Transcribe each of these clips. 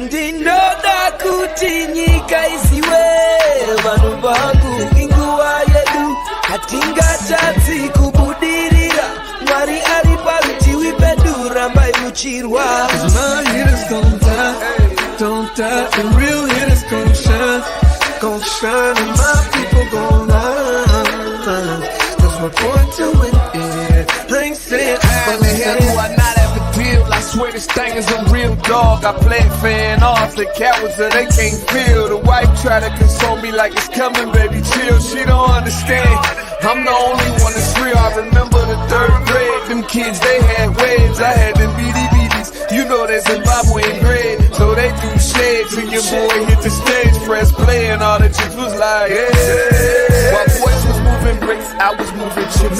Ndinoda kuti nyika isiwe vanhu vangu inguva yedu hatingatadzi kubudirira Mwari ari parutivi pedu rambai muchirwa My hitters gon' die, don't die, and real hitters gon' shine, and my people gon' rise. Cause we're born to win, yeah. I ain't saying When the hell do I not have a deal? I swear this thing is a real dog. I play fan off the cowards so they can't feel. The wife try to console me like it's coming, baby, chill. She don't understand. I'm the only one that's real. I remember the third grade. Them kids, they had waves. I had them BDBs. You know that Zimbabwean bread. So they do shades. And your boy hit the stage, press play, and all the chicks was like, yeah. While boys was moving bricks, I was moving chips.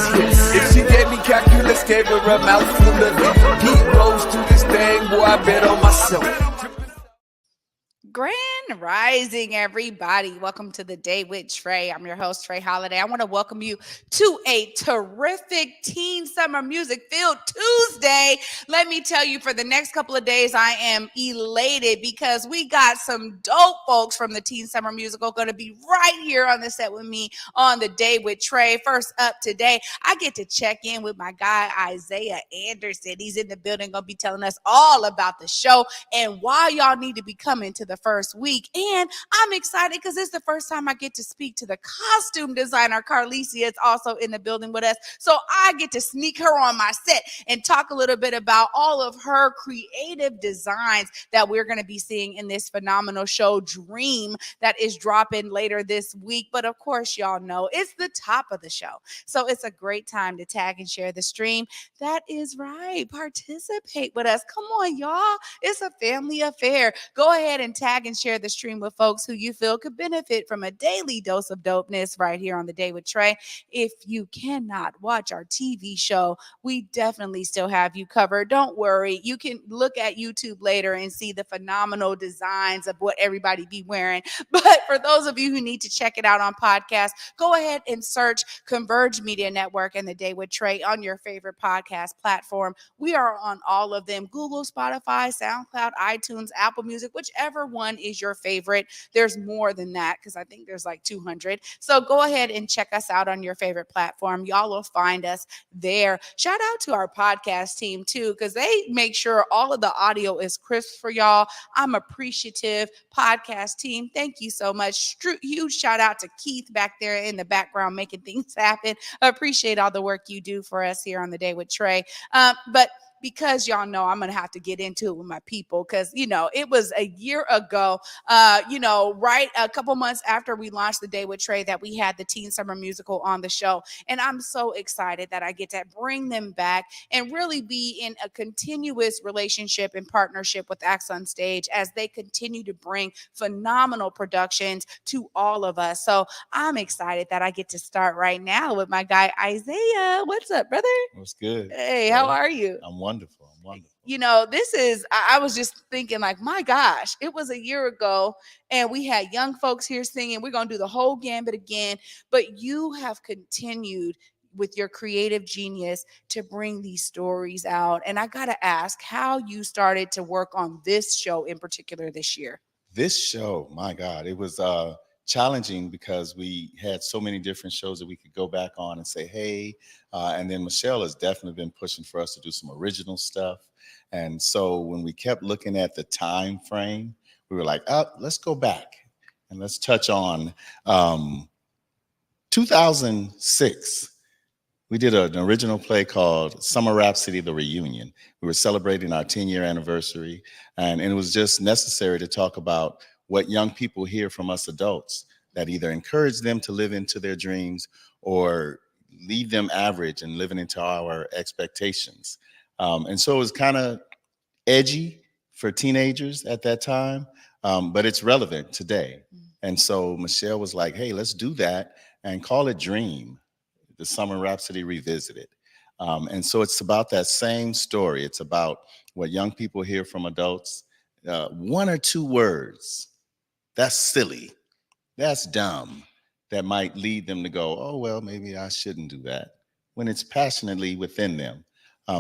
If she gave me calculus, gave her a mouthful of it. Heat rose through this thing, boy, I bet on myself. Grand Rising, everybody. Welcome to the Day with Trae. I'm your host, Trae Holiday. I want to welcome you to a terrific Teen Summer Music Field Tuesday. Let me tell you, for the next couple of days, I am elated because we got some dope folks from the Teen Summer Musical going to be right here on the set with me on the Day with Trae. First up today, I get to check in with my guy, Isiah Anderson. He's in the building, going to be telling us all about the show and why y'all need to be coming to the first week. And I'm excited because it's the first time I get to speak to the costume designer. Carlissia is also in the building with us. So I get to sneak her on my set and talk a little bit about all of her creative designs that we're going to be seeing in this phenomenal show, Dream, that is dropping later this week. But of course, y'all know it's the top of the show. So it's a great time to tag and share the stream. That is right. Participate with us. Come on, y'all. It's a family affair. Go ahead and tag and share the stream with folks who you feel could benefit from a daily dose of dopeness right here on the Day with Trae. If you cannot watch our TV show, we definitely still have you covered. Don't worry. You can look at YouTube later and see the phenomenal designs of what everybody be wearing. But for those of you who need to check it out on podcast, go ahead and search Converge Media Network and the Day with Trae on your favorite podcast platform. We are on all of them: Google, Spotify, SoundCloud, iTunes, Apple Music, whichever one is your favorite. There's more than that because I think there's like 200. So go ahead and check us out on your favorite platform. Y'all will find us there. Shout out to our podcast team too, because they make sure all of the audio is crisp for y'all. I'm appreciative. Podcast team, thank you so much. Huge shout out to Keith back there in the background making things happen. I appreciate all the work you do for us here on the Day with Trae. But because y'all know I'm going to have to get into it with my people because, it was a year ago, right a couple months after we launched the Day with Trae that we had the Teen Summer Musical on the show. And I'm so excited that I get to bring them back and really be in a continuous relationship and partnership with Acts on Stage as they continue to bring phenomenal productions to all of us. So I'm excited that I get to start right now with my guy, Isiah. What's up, brother? What's good? Hey, how are you? I'm wonderful. I was just thinking like, my gosh, it was a year ago and we had young folks here singing. We're going to do the whole gambit again, but you have continued with your creative genius to bring these stories out. And I got to ask how you started to work on this show in particular this year. This show, my God, it was challenging because we had so many different shows that we could go back on and say, hey, and then Michelle has definitely been pushing for us to do some original stuff. And so when we kept looking at the time frame, we were like, let's go back and let's touch on 2006. We did an original play called Summer Rhapsody, The Reunion. We were celebrating our 10-year anniversary, and it was just necessary to talk about what young people hear from us adults that either encourage them to live into their dreams or leave them average and living into our expectations. And so it was kind of edgy for teenagers at that time, but it's relevant today. And so Michelle was like, hey, let's do that and call it Dream, the Summer Rhapsody Revisited. And so it's about that same story. It's about what young people hear from adults. One or two words, that's silly, that's dumb, that might lead them to go, oh, well, maybe I shouldn't do that, when it's passionately within them.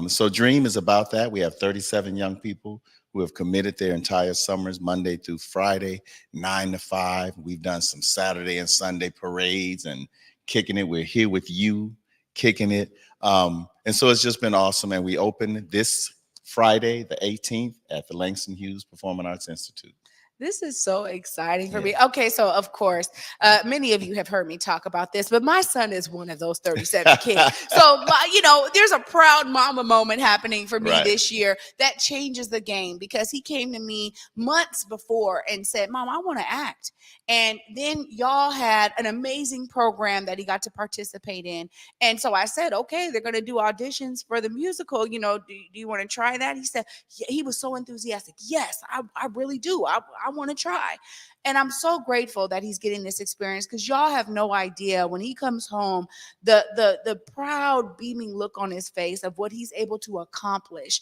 So Dream is about that. We have 37 young people who have committed their entire summers, Monday through Friday, 9 to 5. We've done some Saturday and Sunday parades and kicking it. We're here with you, kicking it. And so it's just been awesome. And we open this Friday, the 18th, at the Langston Hughes Performing Arts Institute. This is so exciting for me. Okay, so of course, many of you have heard me talk about this, but my son is one of those 37 kids. So, there's a proud mama moment happening for me this year that changes the game, because he came to me months before and said, Mom, I want to act. And then y'all had an amazing program that he got to participate in. And so I said, okay, they're going to do auditions for the musical. Do you want to try that? He said, yeah, he was so enthusiastic. Yes, I really do. I want to try. And I'm so grateful that he's getting this experience, because y'all have no idea when he comes home, the proud beaming look on his face of what he's able to accomplish,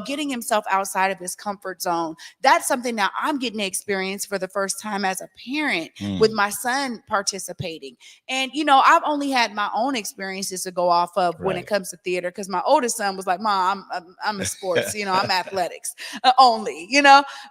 getting himself outside of his comfort zone. That's something that I'm getting to experience for the first time as a parent with my son participating. And, I've only had my own experiences to go off of when it comes to theater, because my oldest son was like, Mom, I'm a sports, I'm athletics only,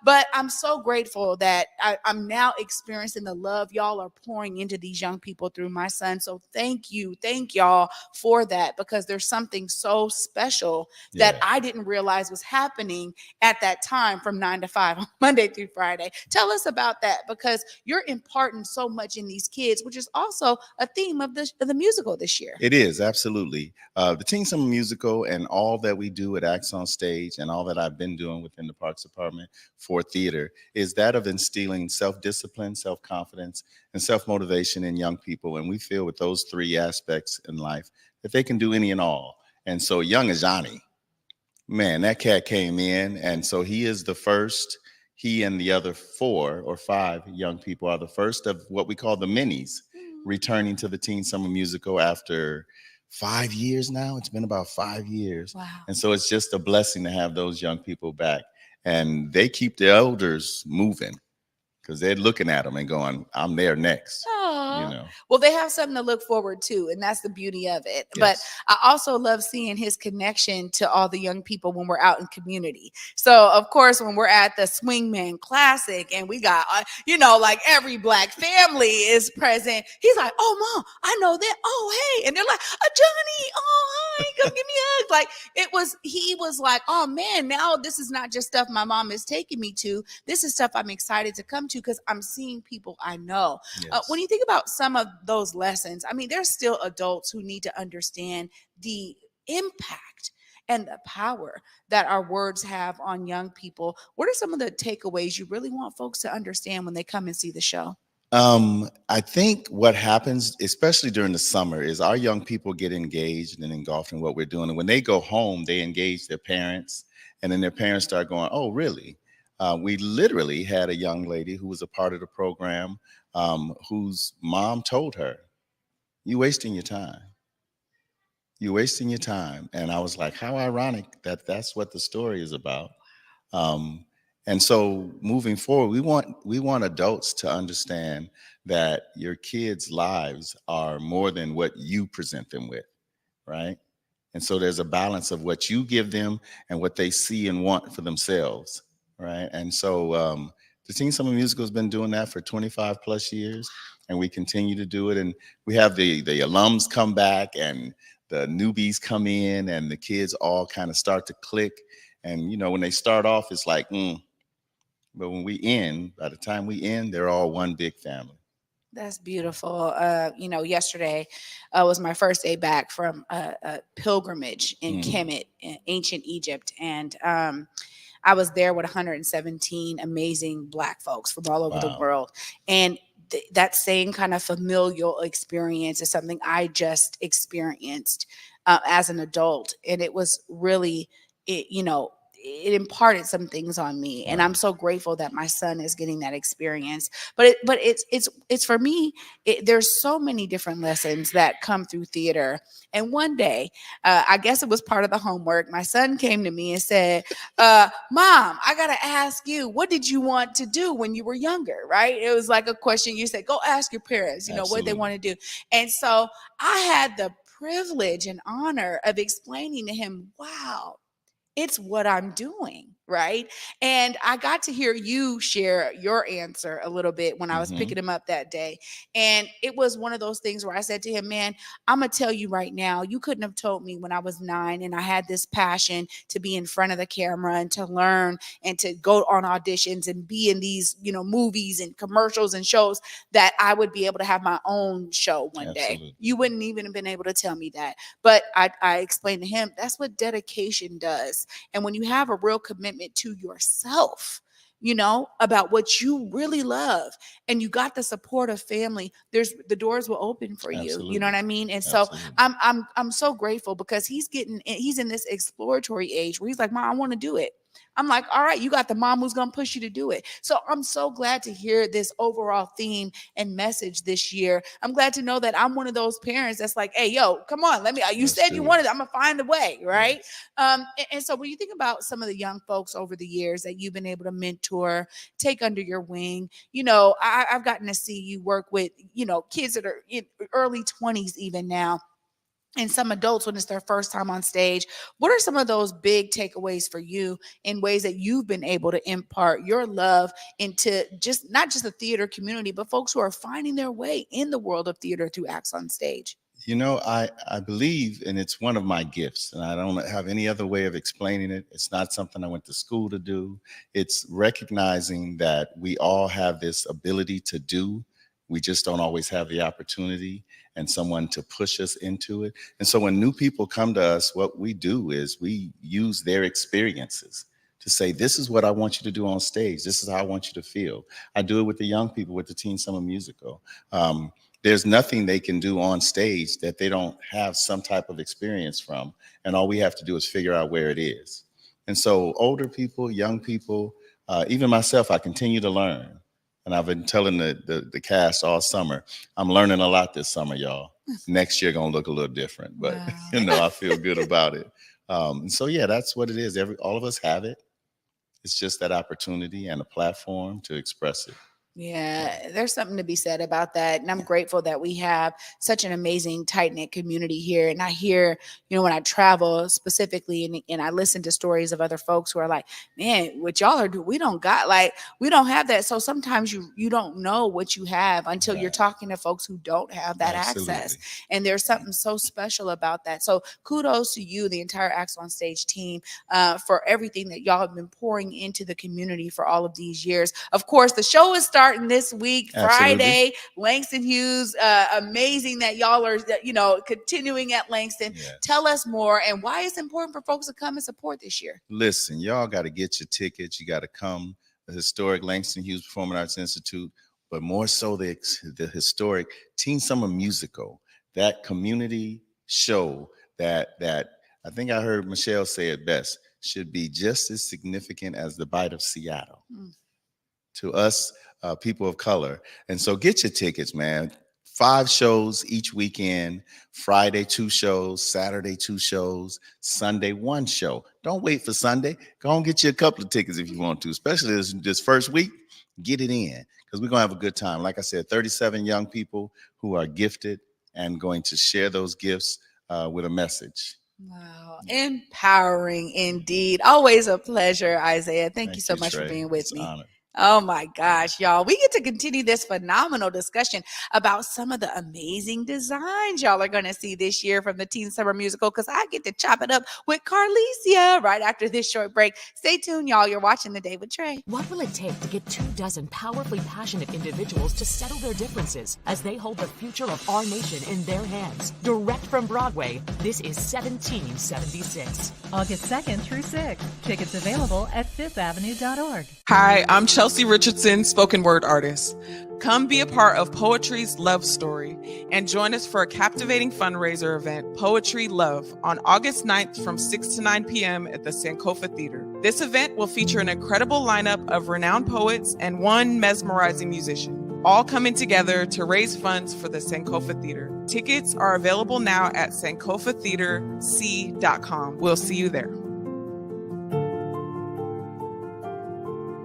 but I'm so grateful that I'm now experiencing the love y'all are pouring into these young people through my son. So thank y'all for that, because there's something so special that I didn't realize was happening at that time from 9 to 5 on Monday through Friday. Tell us about that, because you're imparting so much in these kids, which is also a theme of the musical this year. It is, absolutely. The Teen Summer Musical and all that we do at Acts on Stage and all that I've been doing within the Parks Department for theater is that of instilling self-discipline, self-confidence, and self-motivation in young people. And we feel with those three aspects in life that they can do any and all. And so young as Johnny, man, that cat came in. And so he is the first. He and the other 4 or 5 young people are the first of what we call the Minnis returning to the Teen Summer Musical after 5 years now. It's been about 5 years. Wow. And so it's just a blessing to have those young people back. And they keep the elders moving, because they're looking at them and going, I'm there next. Well, they have something to look forward to, and that's the beauty of it. Yes. But I also love seeing his connection to all the young people when we're out in community. So, of course, when we're at the Swingman Classic and we got, like every Black family is present, he's like, oh, Mom, I know that. Oh, hey. And they're like, Johnny, oh, hi, come give me a hug. He was like, oh, man, now this is not just stuff my mom is taking me to. This is stuff I'm excited to come to, because I'm seeing people I know. Yes. When you think about some of those lessons, there's still adults who need to understand the impact and the power that our words have on young people. What are some of the takeaways you really want folks to understand when they come and see the show? I think what happens, especially during the summer, is our young people get engaged and engulfed in what we're doing. And when they go home, they engage their parents, and then their parents start going, oh, really? We literally had a young lady who was a part of the program whose mom told her, "You're wasting your time. You're wasting your time." And I was like, how ironic that that's what the story is about. And so moving forward, we want adults to understand that your kids' lives are more than what you present them with, right? And so there's a balance of what you give them and what they see and want for themselves, right? And so the Teen Summer Musical has been doing that for 25 plus years, and we continue to do it. And we have the alums come back and the newbies come in, and the kids all kind of start to click. And, when they start off, it's like, but when we end, by the time we end, they're all one big family. That's beautiful. Yesterday was my first day back from a pilgrimage in Kemet, in ancient Egypt. And I was there with 117 amazing Black folks from all over the world. And that same kind of familial experience is something I just experienced as an adult. And it was really, it imparted some things on me, and I'm so grateful that my son is getting that experience. But it's for me. There's so many different lessons that come through theater. And one day, I guess it was part of the homework, my son came to me and said, "Mom, I gotta ask you, what did you want to do when you were younger?" Right? It was like a question you said, "Go ask your parents, what they want to do." And so I had the privilege and honor of explaining to him, wow, it's what I'm doing, right? And I got to hear you share your answer a little bit when I was picking him up that day. And it was one of those things where I said to him, man, I'm going to tell you right now, you couldn't have told me when I was 9 and I had this passion to be in front of the camera and to learn and to go on auditions and be in these, movies and commercials and shows that I would be able to have my own show one day. You wouldn't even have been able to tell me that. But I explained to him, that's what dedication does. And when you have a real commitment to yourself, about what you really love, and you got the support of family, the doors will open for you. You know what I mean? And so I'm so grateful because he's in this exploratory age where he's like, Mom, I want to do it. I'm like, all right, you got the mom who's going to push you to do it. So I'm so glad to hear this overall theme and message this year. I'm glad to know that I'm one of those parents that's like, hey, yo, come on, you said you wanted it. I'm going to find a way, right? Yes. And so when you think about some of the young folks over the years that you've been able to mentor, take under your wing, I've gotten to see you work with, kids that are in early 20s even now, and some adults when it's their first time on stage. What are some of those big takeaways for you in ways that you've been able to impart your love into not just the theater community, but folks who are finding their way in the world of theater through acts on stage? I believe, and it's one of my gifts, and I don't have any other way of explaining it. It's not something I went to school to do. It's recognizing that we all have this ability to do. We just don't always have the opportunity and someone to push us into it. And so when new people come to us, what we do is we use their experiences to say, this is what I want you to do on stage. This is how I want you to feel. I do it with the young people with the Teen Summer Musical. There's nothing they can do on stage that they don't have some type of experience from. And all we have to do is figure out where it is. And so older people, young people, even myself, I continue to learn. And I've been telling the cast all summer, I'm learning a lot this summer, y'all. Next year gonna look a little different, but wow. I feel good about it. So yeah, that's what it is. All of us have it. It's just that opportunity and a platform to express it. Yeah, there's something to be said about that. And I'm grateful that we have such an amazing, tight-knit community here. And I hear, when I travel specifically and I listen to stories of other folks who are like, man, what y'all are doing, we don't have that. So sometimes you don't know what you have until you're talking to folks who don't have that access. And there's something so special about that. So kudos to you, the entire Acts on Stage team, for everything that y'all have been pouring into the community for all of these years. Of course, the show is starting this week, Friday. Langston Hughes, amazing that y'all are, continuing at Langston. Yes. Tell us more and why it's important for folks to come and support this year. Listen, y'all got to get your tickets. You got to come. The historic Langston Hughes Performing Arts Institute, but more so the historic Teen Summer Musical, that community show that I think I heard Michelle say it best, should be just as significant as the Bite of Seattle. To us, people of color. And so get your tickets, man. 5 shows each weekend. Friday, 2 shows. Saturday, 2 shows. Sunday, 1 show. Don't wait for Sunday. Go and get you a couple of tickets if you want to, especially this first week. Get it in because we're going to have a good time. Like I said, 37 young people who are gifted and going to share those gifts with a message. Wow. Empowering indeed. Always a pleasure, Isiah. Thank you so much for being with me. Honor. Oh my gosh, y'all. We get to continue this phenomenal discussion about some of the amazing designs y'all are going to see this year from the Teen Summer Musical because I get to chop it up with Carlissia right after this short break. Stay tuned, y'all. You're watching The Day with Trae. What will it take to get 24 powerfully passionate individuals to settle their differences as they hold the future of our nation in their hands? Direct from Broadway, this is 1776. August 2nd through 6th. Tickets available at fifthavenue.org. Hi, I'm Chelsea Richardson, spoken word artist. Come be a part of Poetry's Love Story and join us for a captivating fundraiser event, Poetry Love, on August 9th from 6 to 9 p.m. at the Sankofa Theater. This event will feature an incredible lineup of renowned poets and one mesmerizing musician, all coming together to raise funds for the Sankofa Theater. Tickets are available now at sankofatheaterc.com. We'll see you there.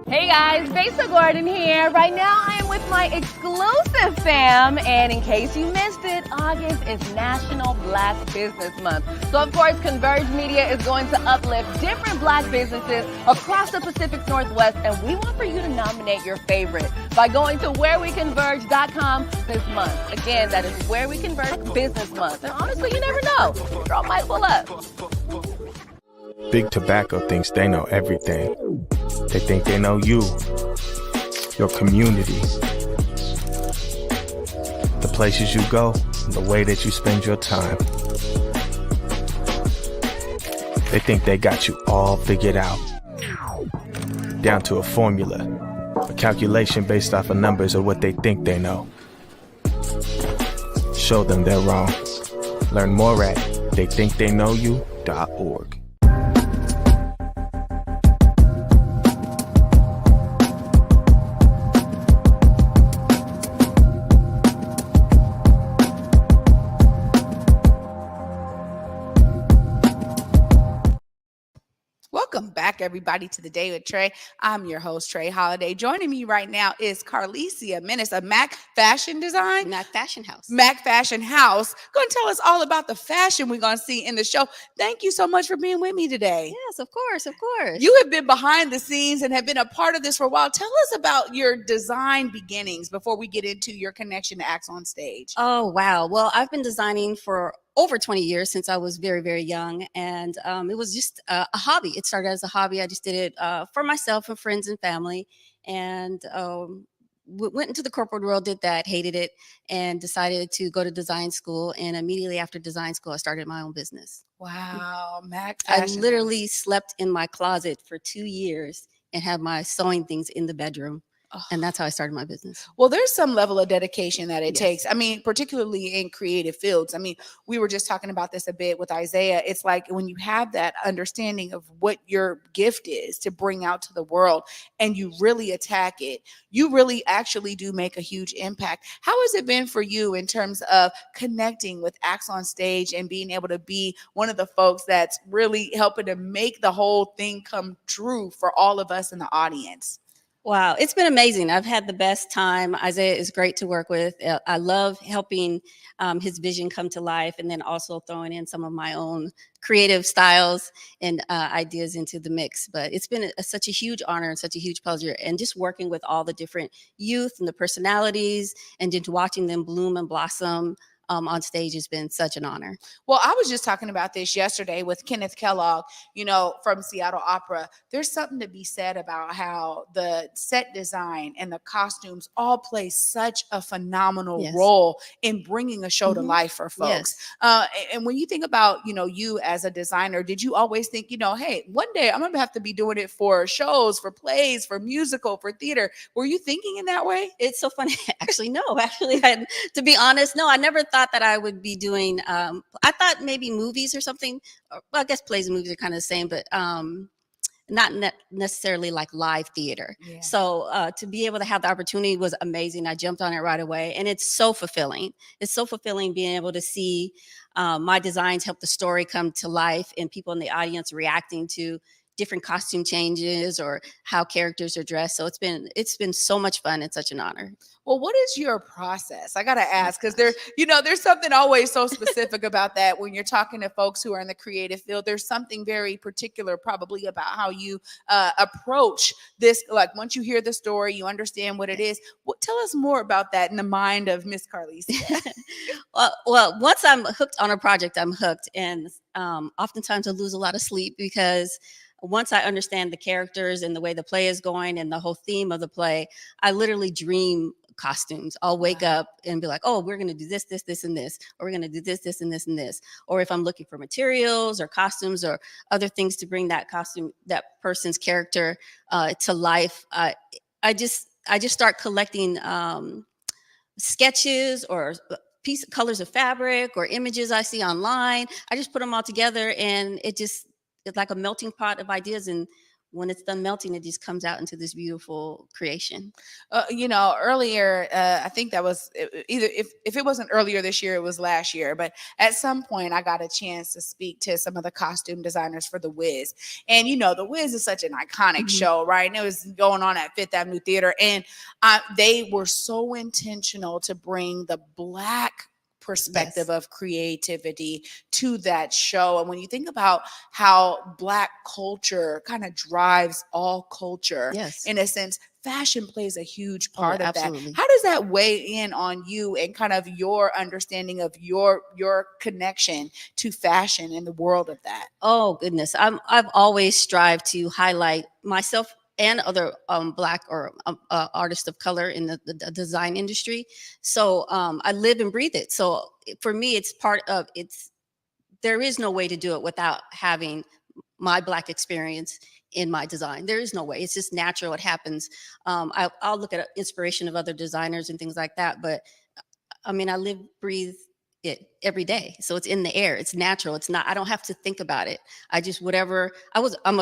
Hey guys, Besa Gordon here. Right now I am with my exclusive fam, and in case you missed it, August is National Black Business Month. So of course, Converge Media is going to uplift different black businesses across the Pacific Northwest, and we want for you to nominate your favorite by going to whereweconverge.com this month. Again, that is Where We Converge Business Month. And honestly, you never know. Girl might pull up. Big Tobacco thinks they know everything. They think they know you, your community, the places you go, and the way that you spend your time. They think they got you all figured out, down to a formula, a calculation based off of numbers of what they think they know. Show them they're wrong. Learn more at theythinktheyknowyou.org. Welcome back, everybody, to the Day with Trae. I'm your host, Trae Holiday. Joining me right now is Carlissia Minnis of Mac Fashion Design. Mac Fashion House. Mac Fashion House. Going to tell us all about the fashion we're going to see in the show. Thank you so much for being with me today. Yes, of course, of course. You have been behind the scenes and have been a part of this for a while. Tell us about your design beginnings before we get into your connection to acts on stage. Oh, wow. Well, I've been designing for over 20 years since I was very, very young. And it was just a hobby. It started as a hobby. I just did it for myself and friends and family. And went into the corporate world, did that, hated it, and decided to go to design school. And immediately after design school, I started my own business. Wow, Mac I Fashion. literally slept in my closet for 2 years and had my sewing things in the bedroom. And that's how I started my business. Well, there's some level of dedication that it Yes. takes. I mean, particularly in creative fields. I mean, we were just talking about this a bit with Isaiah. It's like when you have that understanding of what your gift is to bring out to the world and you really attack it, you really actually do make a huge impact. How has it been for you in terms of connecting with acts on stage and being able to be one of the folks that's really helping to make the whole thing come true for all of us in the audience? Wow, it's been amazing. I've had the best time. Isaiah is great to work with. I love helping his vision come to life, and then also throwing in some of my own creative styles and ideas into the mix. But it's been such a huge honor and such a huge pleasure. And just working with all the different youth and the personalities and just watching them bloom and blossom on stage has been such an honor. Well, I was just talking about this yesterday with Kenneth Kellogg, you know, from Seattle Opera. There's something to be said about how the set design and the costumes all play such a phenomenal Yes. role in bringing a show to Mhm. life for folks. And when you think about, you know, you as a designer, did you always think, you know, hey, one day I'm going to have to be doing it for shows, for plays, for musical, for theater? Were you thinking in that way? It's so funny. Actually, no. Actually, to be honest, no. I never thought that I would be doing. I thought maybe movies or something. Well, I guess plays and movies are kind of the same, but not necessarily like live theater. Yeah. So to be able to have the opportunity was amazing. I jumped on it right away, and it's so fulfilling. It's so fulfilling being able to see my designs help the story come to life and people in the audience reacting to different costume changes or how characters are dressed. So it's been so much fun and such an honor. Well, what is your process? I got to ask, because there's something always so specific about that when you're talking to folks who are in the creative field. There's something very particular probably about how you approach this. Like once you hear the story, you understand what it is. Tell us more about that in the mind of Miss Carlissia. Well, once I'm hooked on a project, I'm hooked. And oftentimes I lose a lot of sleep because once I understand the characters and the way the play is going and the whole theme of the play, I literally dream costumes. I'll wake up and be like, oh, we're going to do this, this, this, and this, or we're going to do this, this, and this, and this. Or if I'm looking for materials or costumes or other things to bring that costume, that person's character to life, I just start collecting sketches or colors of fabric or images I see online. I just put them all together, and it's like a melting pot of ideas. And when it's done melting, it just comes out into this beautiful creation. Earlier, I think that was either if it wasn't earlier this year, it was last year. But at some point, I got a chance to speak to some of the costume designers for The Wiz. And, The Wiz is such an iconic show, right? And it was going on at Fifth Avenue Theater. And they were so intentional to bring the Black perspective of creativity to that show. And when you think about how Black culture kind of drives all culture, in a sense, fashion plays a huge part of absolutely. that. How does that weigh in on you and kind of your understanding of your connection to fashion in the world of that? Oh goodness, I've always strived to highlight myself and other Black or artists of color in the design industry. So I live and breathe it. So for me, it's part of it's. There is no way to do it without having my Black experience in my design. There is no way. It's just natural. It happens. I'll look at inspiration of other designers and things like that. But I mean, I live, breathe it every day. So it's in the air. It's natural. It's not, I don't have to think about it. I just, whatever, I'm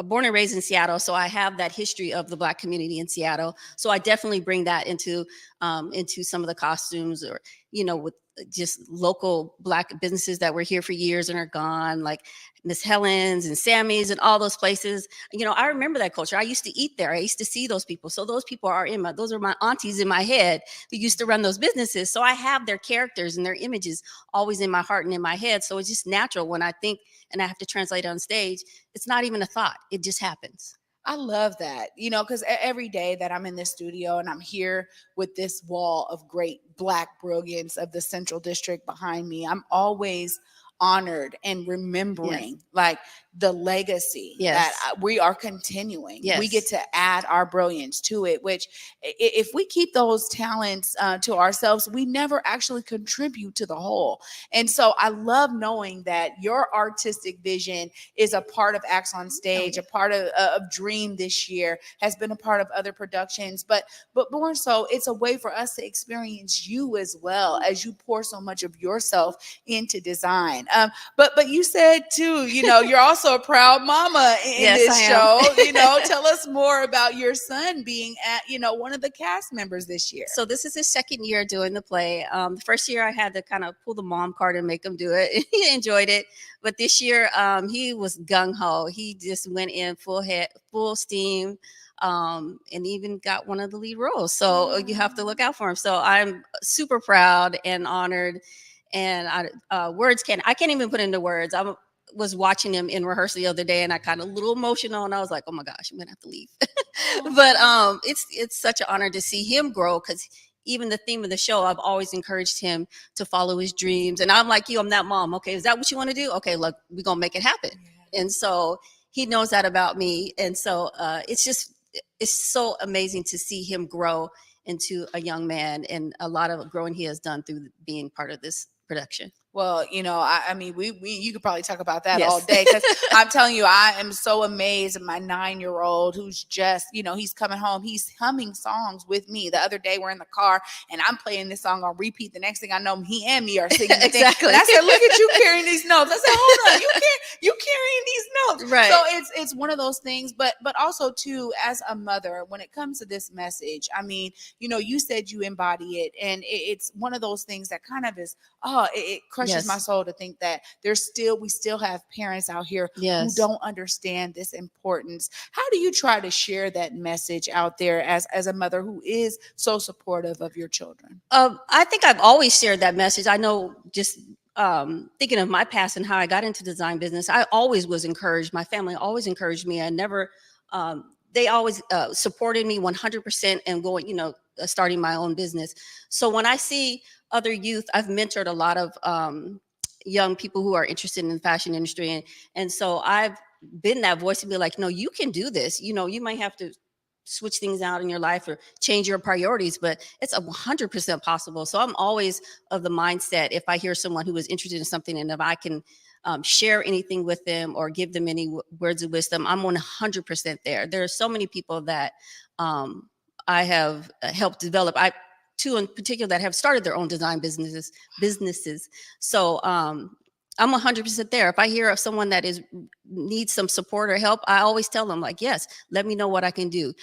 born and raised in Seattle. So I have that history of the Black community in Seattle. So I definitely bring that into some of the costumes, or, with just local Black businesses that were here for years and are gone, like Miss Helen's and Sammy's and all those places. I remember that culture. I used to eat there. I used to see those people. So those people are those are my aunties in my head who used to run those businesses. So I have their characters and their images always in my heart and in my head. So it's just natural when I think and I have to translate on stage. It's not even a thought. It just happens. I love that, because every day that I'm in this studio and I'm here with this wall of great Black brilliance of the Central District behind me, I'm always honored and remembering like the legacy that we are continuing. We get to add our brilliance to it, which if we keep those talents to ourselves, we never actually contribute to the whole. And so I love knowing that your artistic vision is a part of Acts on Stage, a part of Dream this year, has been a part of other productions, but more so it's a way for us to experience you as well as you pour so much of yourself into design. But you said too, you're also a proud mama in this show. Tell us more about your son being at, one of the cast members this year. So this is his second year doing the play. The first year I had to kind of pull the mom card and make him do it. He enjoyed it. But this year he was gung ho. He just went in full steam. And even got one of the lead roles. So you have to look out for him. So I'm super proud and honored. And I can't even put into words. I was watching him in rehearsal the other day and I got a little emotional and I was like, oh my gosh, I'm gonna have to leave. But it's such an honor to see him grow, because even the theme of the show, I've always encouraged him to follow his dreams. And I'm like you, I'm that mom. Okay, is that what you want to do? Okay, look, we're gonna make it happen. Yeah. And so he knows that about me. And so it's so amazing to see him grow into a young man, and a lot of growing he has done through being part of this production. Well, I mean, you could probably talk about that all day, because I'm telling you, I am so amazed at my 9-year-old who's just, he's coming home. He's humming songs with me. The other day we're in the car and I'm playing this song on repeat. The next thing I know, he and me are singing the thing. And I said, look at you carrying these notes. I said, hold on, you carrying these notes. Right. So it's one of those things, but also too, as a mother, when it comes to this message, I mean, you said you embody it, and it's one of those things that kind of is, it crushes my soul to think that we still have parents out here who don't understand this importance. How do you try to share that message out there as a mother who is so supportive of your children? I think I've always shared that message. I know, just thinking of my past and how I got into design business, I always was encouraged. My family always encouraged me. I never, they always supported me 100% and going, starting my own business. So when I see other youth, I've mentored a lot of young people who are interested in the fashion industry. And so I've been that voice to be like, no, you can do this. You might have to switch things out in your life or change your priorities, but it's 100% possible. So I'm always of the mindset, if I hear someone who is interested in something and if I can share anything with them or give them any words of wisdom, I'm 100% there. There are so many people that I have helped develop. Two in particular that have started their own design businesses. So I'm 100% there. If I hear of someone that is need some support or help, I always tell them, like, yes, let me know what I can do.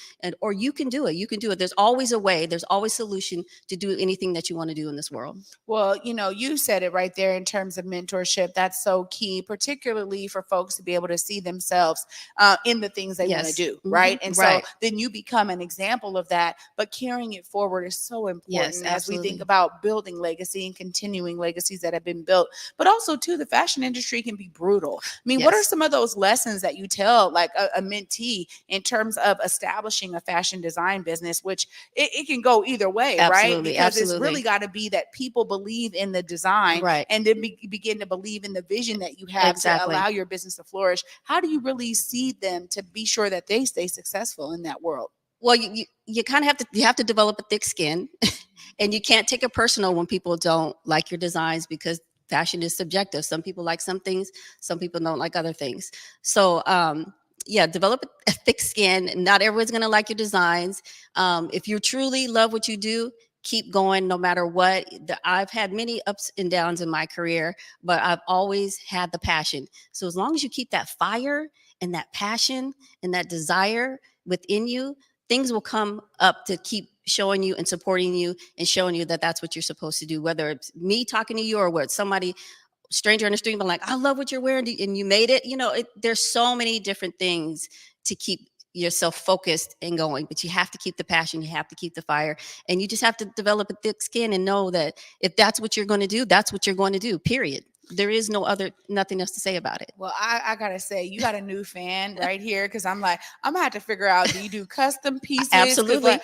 Or you can do it. You can do it. There's always a way. There's always a solution to do anything that you want to do in this world. Well, you said it right there in terms of mentorship. That's so key, particularly for folks to be able to see themselves in the things they want to do, right? And so then you become an example of that, but carrying it forward is so important as we think about building legacy and continuing legacies that have been built. But also, too, the fashion industry can be brutal. I mean, what are some of those lessons that you tell like a mentee in terms of establishing a fashion design business, which it can go either way, right? Because it's really got to be that people believe in the design and then begin to believe in the vision that you have to allow your business to flourish. How do you really seed them to be sure that they stay successful in that world? Well, you kind of have to develop a thick skin, and you can't take it personal when people don't like your designs, because fashion is subjective. Some people like some things, some people don't like other things. So, develop a thick skin. Not everyone's going to like your designs. If you truly love what you do, keep going no matter what. I've had many ups and downs in my career, but I've always had the passion. So as long as you keep that fire and that passion and that desire within you, things will come up to keep showing you and supporting you and showing you that that's what you're supposed to do, whether it's me talking to you or whether somebody stranger in the street, but like, I love what you're wearing and you made it. There's so many different things to keep yourself focused and going, but you have to keep the passion, you have to keep the fire, and you just have to develop a thick skin and know that if that's what you're going to do, that's what you're going to do, period. There is nothing else to say about it. Well, I gotta say, you got a new fan right here, because I'm gonna have to figure out, do you do custom pieces? Absolutely.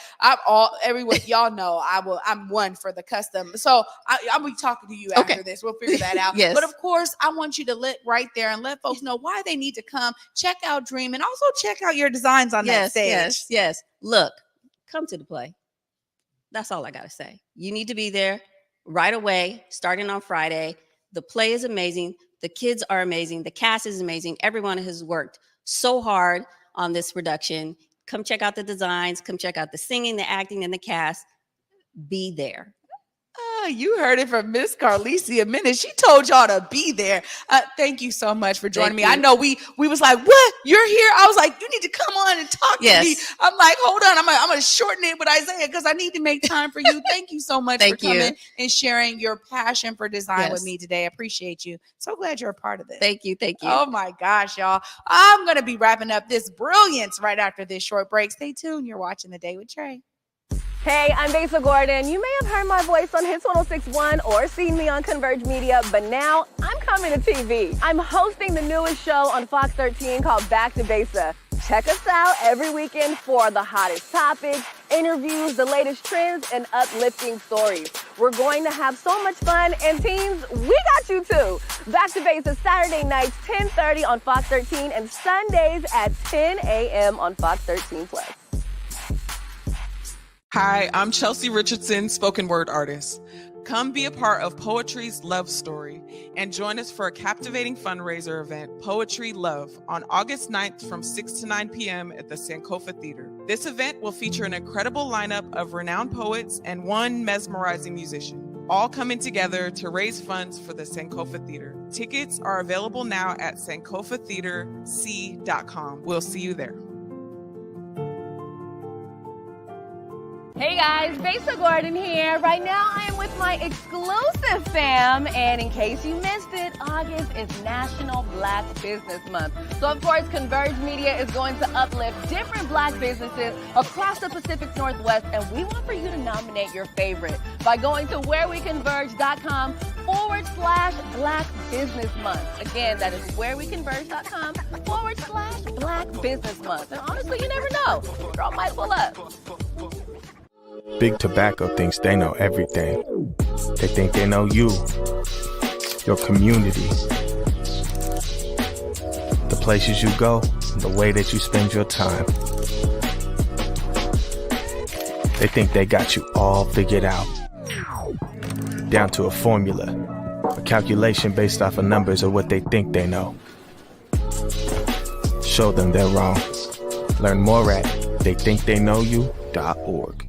Everyone, y'all know I'm one for the custom. So I'll be talking to you after this. We'll figure that out. Yes. But of course, I want you to let folks know why they need to come check out Dream and also check out your designs on that stage. Yes. Look, come to the play. That's all I gotta say. You need to be there right away, starting on Friday. The play is amazing. The kids are amazing. The cast is amazing. Everyone has worked so hard on this production. Come check out the designs. Come check out the singing, the acting, and the cast. Be there. You heard it from Miss Carlissia Minnis. She told y'all to be there. Thank you so much for joining me. I know we was like, what? You're here? I was like, you need to come on and talk to me. I'm like, hold on. I'm going to shorten it with Isiah because I need to make time for you. Thank you so much for coming and sharing your passion for design with me today. I appreciate you. So glad you're a part of this. Thank you. Oh my gosh, y'all. I'm going to be wrapping up this brilliance right after this short break. Stay tuned. You're watching The Day with Trae. Hey, I'm Besa Gordon. You may have heard my voice on Hits 106.1 or seen me on Converge Media, but now I'm coming to TV. I'm hosting the newest show on Fox 13 called Back to Besa. Check us out every weekend for the hottest topics, interviews, the latest trends, and uplifting stories. We're going to have so much fun, and teens, we got you too. Back to Besa Saturday nights, 10:30 on Fox 13, and Sundays at 10 a.m. on Fox 13 Plus. Hi, I'm Chelsea Richardson, spoken word artist. Come be a part of Poetry's Love Story and join us for a captivating fundraiser event, Poetry Love, on August 9th from 6 to 9 p.m. at the Sankofa Theater. This event will feature an incredible lineup of renowned poets and one mesmerizing musician, all coming together to raise funds for the Sankofa Theater. Tickets are available now at sankofatheaterc.com. We'll see you there. Hey guys, Besa Gordon here. Right now I am with my exclusive fam, and in case you missed it, August is National Black Business Month. So of course, Converge Media is going to uplift different Black businesses across the Pacific Northwest, and we want for you to nominate your favorite by going to whereweconverge.com/Black Business Month. Again, that is whereweconverge.com/Black Business Month. And honestly, you never know. Girl might pull up. Big Tobacco thinks they know everything. They think they know you, your community, the places you go, the way that you spend your time. They think they got you all figured out, down to a formula, a calculation based off of numbers of what they think they know. Show them they're wrong. Learn more at theythinktheyknowyou.org.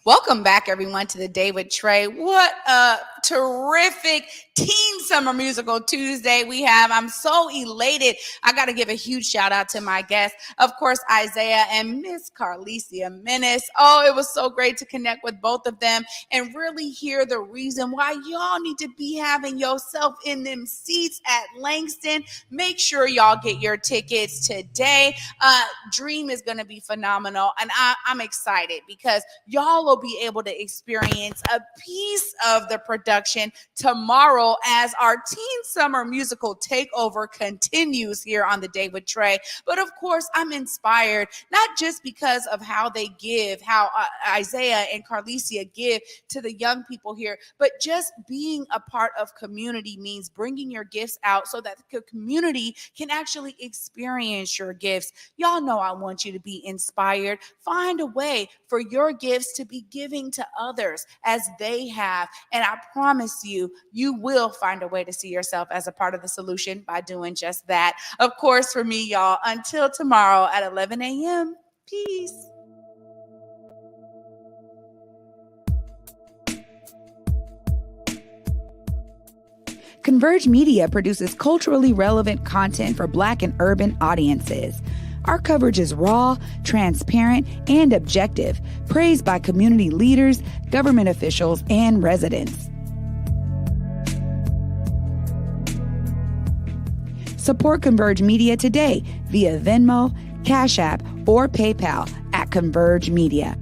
Welcome back, everyone, to the Day with Trae. What a terrific Teen Summer Musical Tuesday we have. I'm so elated. I got to give a huge shout out to my guests, of course, Isiah and Miss Carlissia Minnis. Oh, it was so great to connect with both of them and really hear the reason why y'all need to be having yourself in them seats at Langston. Make sure y'all get your tickets today. Dream is going to be phenomenal, and I'm excited because y'all will be able to experience a piece of the production tomorrow as our Teen Summer Musical Takeover continues here on the Day with Trae. But of course, I'm inspired not just because of how they give, how Isiah and Carlissia give to the young people here, but just being a part of community means bringing your gifts out so that the community can actually experience your gifts. Y'all know I want you to be inspired. Find a way for your gifts to be giving to others as they have. And I promise you, you will find a way to see yourself as a part of the solution by doing just that. Of course, for me, y'all, until tomorrow at 11 a.m. Peace. Converge Media produces culturally relevant content for Black and urban audiences. Our coverage is raw, transparent, and objective, praised by community leaders, government officials, and residents. Support Converge Media today via Venmo, Cash App, or PayPal at Converge Media.